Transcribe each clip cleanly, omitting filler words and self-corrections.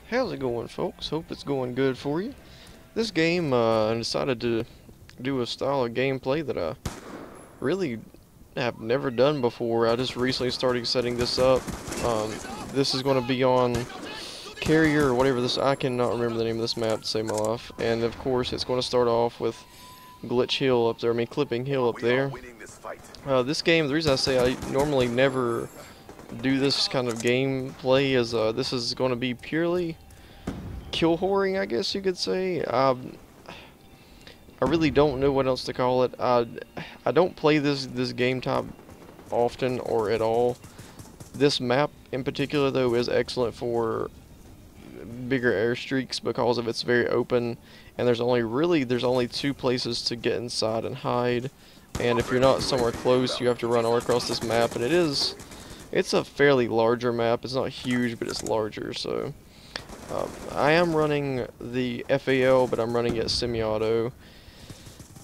How's it going, folks? Hope it's going good for you. This game, I decided to do a style of gameplay that I really have never done before. I just recently started setting this up. This is going to be on Carrier or whatever this. I cannot remember the name of this map to save my life. And of course, it's going to start off with Glitch Hill up there. I mean, Clipping Hill up there. This game, the reason I say I normally never do this kind of gameplay is this is going to be purely kill whoring, I guess you could say. I really don't know what else to call it. I don't play this game type often or at all. This map in particular though is excellent for bigger airstreaks because of it's very open, and there's only two places to get inside and hide. And if you're not somewhere close, you have to run all across this map, and it's a fairly larger map. It's not huge, but it's larger. So I am running the VTAL, but I'm running it semi-auto.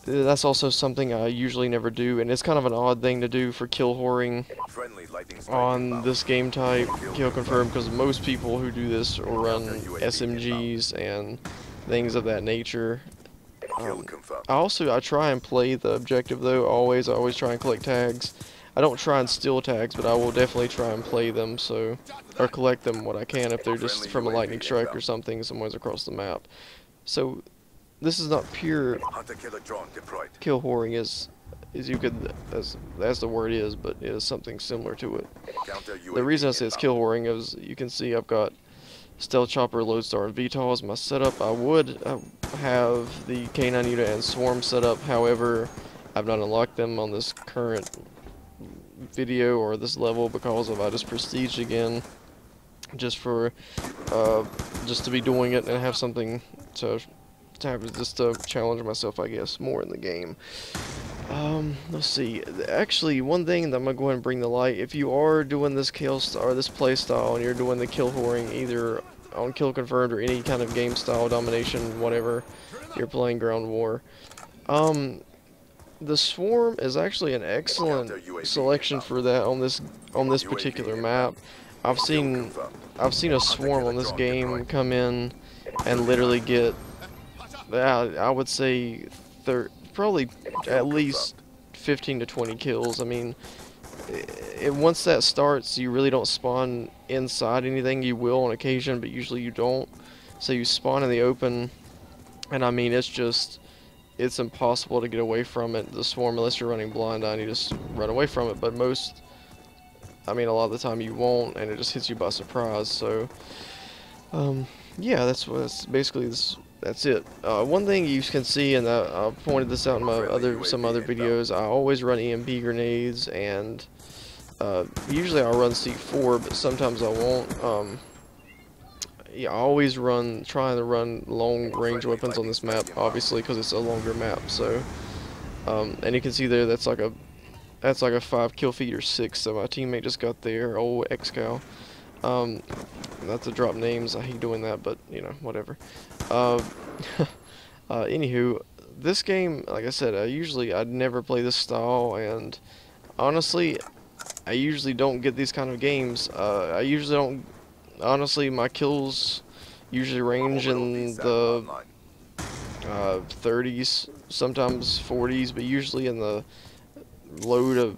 That's also something I usually never do, and it's kind of an odd thing to do for kill whoring on this game type, kill confirm, because most people who do this will run SMGs and things of that nature. I try and play the objective though, I always try and collect tags. I don't try and steal tags, but I will definitely try and play them, or collect them what I can if they're just from a lightning strike or something somewhere across the map. So this is not pure kill whoring as the word is, but it is something similar to it. The reason I say it's kill whoring is you can see I've got Stealth Chopper, Lodestar, and VTAL as my setup. I would have the K9 unit and Swarm set up, however, I've not unlocked them on this current video or this level because of I just prestiged again, just for just to be doing it and have something to have, just to challenge myself, I guess, more in the game. Let's see. Actually, one thing that I'm gonna go ahead and bring to light: if you are doing this kill or this play style and you're doing the kill whoring either on kill confirmed or any kind of game style domination, whatever you're playing ground war, the Swarm is actually an excellent selection for that on this particular map. I've seen a Swarm on this game come in and literally get, I would say, probably at least 15 to 20 kills. I mean, once that starts, you really don't spawn inside anything. You will on occasion, but usually you don't. So you spawn in the open, and I mean, it's impossible to get away from it. The Swarm, unless you're running blind eye, and you just run away from it. But a lot of the time you won't, and it just hits you by surprise. So, yeah, that's basically this. That's it. One thing you can see, and I pointed this out in some other videos, I always run EMP grenades, and usually I'll run C4, but sometimes I won't. Yeah, I always trying to run long range weapons on this map, obviously, because it's a longer map. So, and you can see there that's like a 5 kill feed or 6. So my teammate just got there, old X-Cow. Not to drop names, I hate doing that, but you know, whatever. Anywho, this game, like I said, I'd never play this style, and honestly, I usually don't get these kind of games. I usually don't. Honestly, my kills usually range in the 30s, sometimes 40s, but usually in the low to,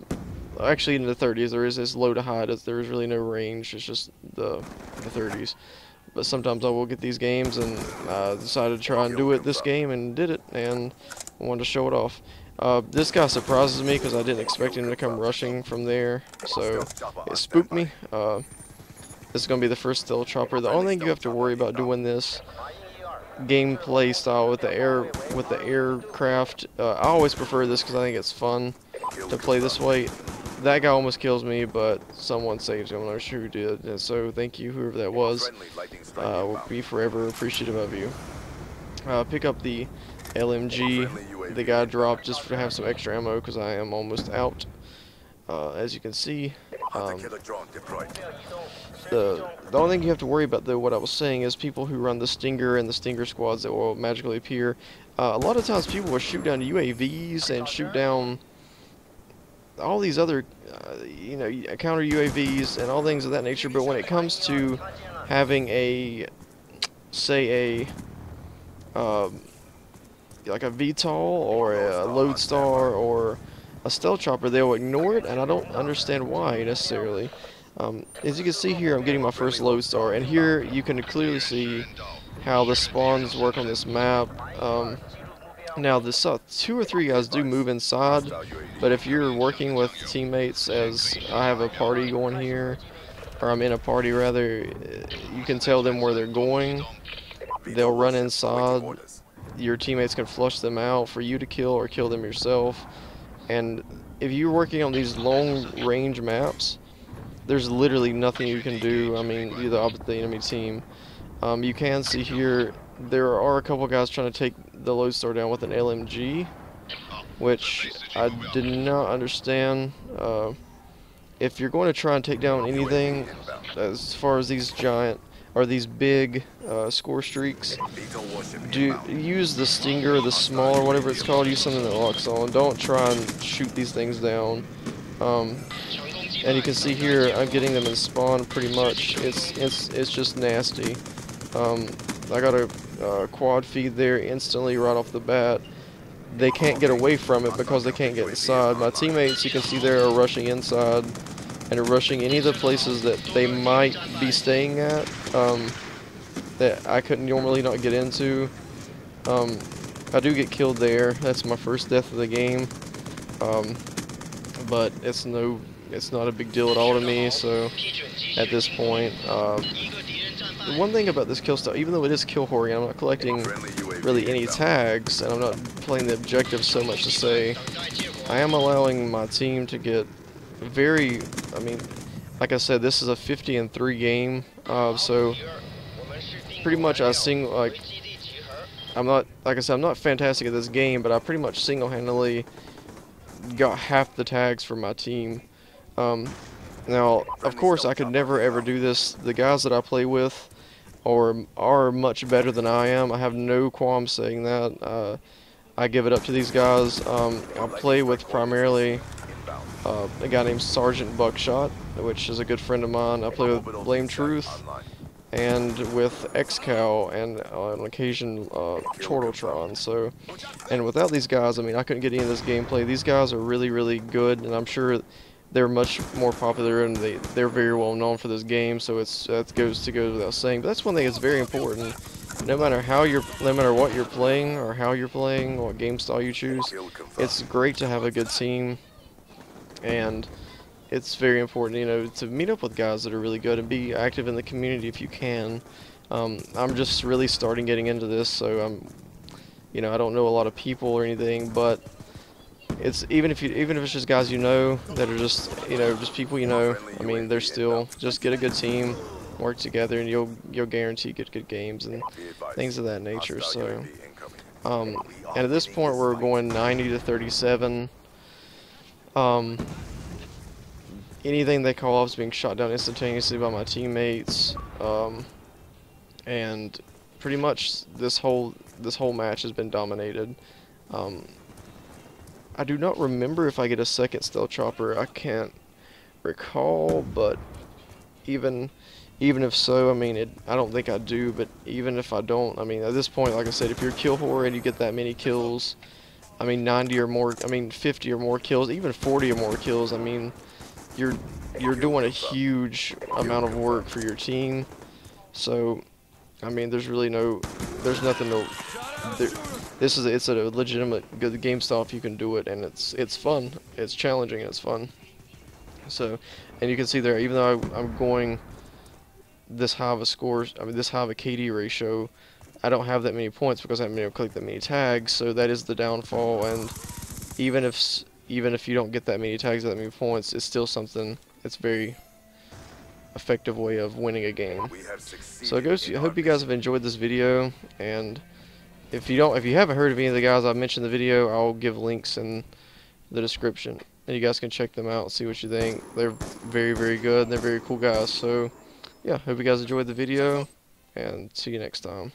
actually in the 30s. There is this low to high. There is really no range. It's just the 30s. But sometimes I will get these games, and I decided to try and do it this game, and did it, and I wanted to show it off. This guy surprises me because I didn't expect him to come rushing from there, so it spooked me. This is going to be the first Stealth Chopper. The only thing you have to worry about doing this gameplay style with the aircraft, I always prefer this because I think it's fun to play this way. That guy almost kills me, but someone saves him. I'm not sure who did, and so thank you, whoever that was. Will be forever appreciative of you. Pick up the LMG the guy dropped just to have some extra ammo because I am almost out. As you can see, the only thing you have to worry about, though, what I was saying, is people who run the Stinger and the Stinger squads that will magically appear. A lot of times people will shoot down UAVs and shoot down all these other, counter UAVs and all things of that nature, but when it comes to having a say like a VTAL or a Lodestar or a Stealth Chopper, they'll ignore it, and I don't understand why necessarily. As you can see here, I'm getting my first Lodestar, and here you can clearly see how the spawns work on this map. Now, this 2 or 3 guys do move inside, but if you're working with teammates, as I have a party going here, or I'm in a party rather, you can tell them where they're going. They'll run inside. Your teammates can flush them out for you to kill or kill them yourself. And if you're working on these long range maps, there's literally nothing you can do. I mean, you're the enemy team. You can see here there are a couple guys trying to take the Lodestar down with an LMG, which I did not understand. If you're going to try and take down anything, as far as these giant or these big score streaks, do use the Stinger, the small, or whatever it's called. Use something that locks on. Don't try and shoot these things down. And you can see here, I'm getting them in spawn pretty much. It's just nasty. I got a quad feed there instantly right off the bat. They can't get away from it because they can't get inside. My teammates, you can see there, are rushing inside and are rushing any of the places that they might be staying at that I couldn't normally not get into. I do get killed there. That's my first death of the game, but it's not a big deal at all to me. So at this point, the one thing about this kill style, even though it is kill horror, I'm not collecting really any tags, and I'm not playing the objective so much to say, I am allowing my team to get very, I mean, like I said, this is a 50-3 game, so pretty much I like I said, I'm not fantastic at this game, but I pretty much single-handedly got half the tags for my team. Now, of course, I could never ever do this. The guys that I play with are much better than I am. I have no qualms saying that. I give it up to these guys. I play with primarily a guy named Sergeant Buckshot, which is a good friend of mine. I play with Blame Truth and with XCow and on occasion Chortletron. So, and without these guys, I mean, I couldn't get any of this gameplay. These guys are really, really good, and I'm sure they're much more popular, and they're very well known for this game. So that goes without saying. But that's one thing that's very important. No matter what you're playing or how you're playing, what game style you choose, it's great to have a good team, and it's very important, you know, to meet up with guys that are really good and be active in the community if you can. I'm just really starting getting into this, so you know, I don't know a lot of people or anything, but it's even if it's just guys you know that are just, you know, just people you know. I mean, they're still just get a good team, work together, and you'll guarantee get good games and things of that nature. So, and at this point we're going 90-37. Anything they call off is being shot down instantaneously by my teammates, and pretty much this whole match has been dominated. I do not remember if I get a second Stealth Chopper. I can't recall, but even if so, I mean, I don't think I do, but even if I don't, I mean, at this point, like I said, if you're kill horror and you get that many kills, I mean, 90 or more, I mean, 50 or more kills, even 40 or more kills, I mean, you're doing a huge amount of work for your team. So, I mean, there's nothing to, it's a legitimate good game style if you can do it, and it's fun, it's challenging, and it's fun. So, and you can see there, even though I'm going this high of a score, I mean, this high of a KD ratio, I don't have that many points because I haven't been able to collect that many tags, so that is the downfall. And even if you don't get that many tags or that many points, it's still something, it's a very effective way of winning a game. So I hope you guys have enjoyed this video, and if you haven't heard of any of the guys I've mentioned in the video, I'll give links in the description, and you guys can check them out and see what you think. They're very, very good, and they're very cool guys. So yeah, hope you guys enjoyed the video, and see you next time.